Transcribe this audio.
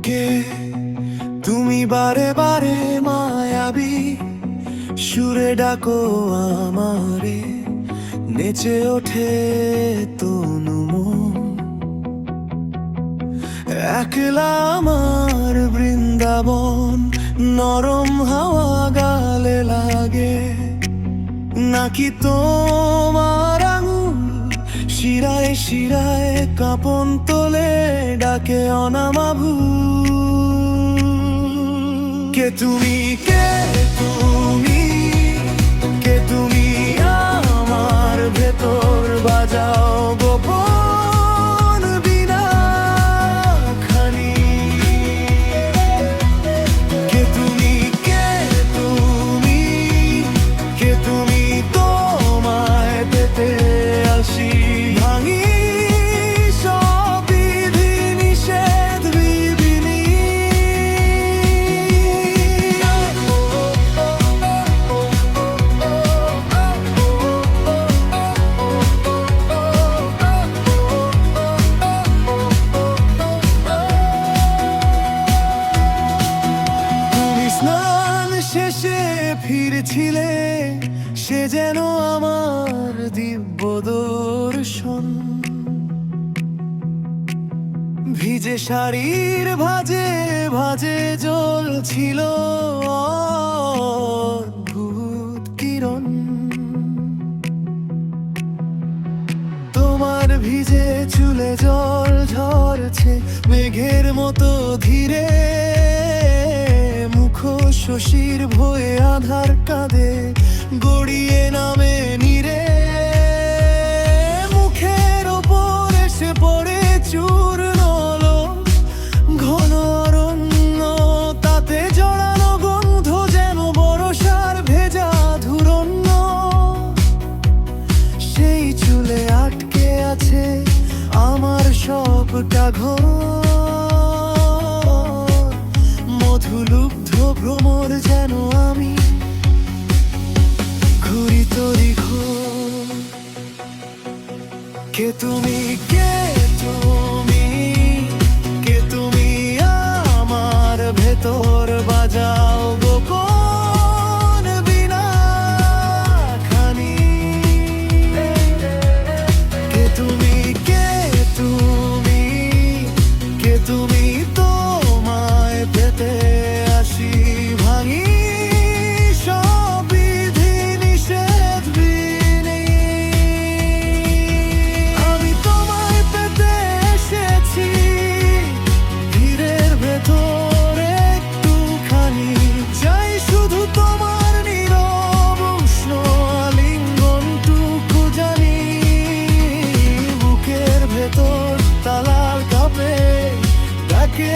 কে তুমি বারে বারে মায়াবী সুরে ডাকো আমারে, নেচে ওঠে তনু মন। একলা আমার বৃন্দাবন, নরম হাওয়া গালে লাগে, নাকি তোমার আঙুল শিরায় শিরায় কাঁপন তোলে, ডাকে অনামা ভুল। কে তুমি, কে তুমি, কে তুমি আমার ভেতর বাজাও গোপন বীণা খানি। কে তুমি, কে তুমি, কে তুমি তোমায় পেতে আসি, ভাঙি সব বিধি নিষেধ বিবিনি। তুমি স্নান শেষে ফিরছিলে, সে যেন আমার দিব্য দর্শন। ভিজে শাড়ির ভাজে ভাজে জ্বলছিল অদ্ভুত কিরণ। তোমার ভিজে চুলে জল ঝরছে মেঘের মতো ধীরে, মুখ শশীর ভয়ে আধার কাঁধে গড়িয়ে নামে নীরে। মুখের ওপর এসে পড়ে চূর্ণ লোক, ঘন অরণ্য তাতে জড়ানো গন্ধ, যেন বরষার ভেজা ধুরণ্য। সেই চুলে আটকে আছে আমার সবটা ঘর, মধুলুব্ধ ভ্রমর যেন আমি, ঘুরি তরি ঘোর। কে তুমি, কে তুমি, কে তুমি আমার ভেতর বাজাও গোপন বীণা খানি। কে তুমি, কে তুমি, কে তুমি তোমায় পেতে আসি, ভাঙি সব বিধি নিষেধ বিনি। আমি তোমায় পেতে এসেছি ধীরের ভেতর একটুখানি, চাই শুধু তোমার নীরব উষ্ণ আলিঙ্গনটুকু জানি। বুকের ভেতর তালার কাঁপে ডাকে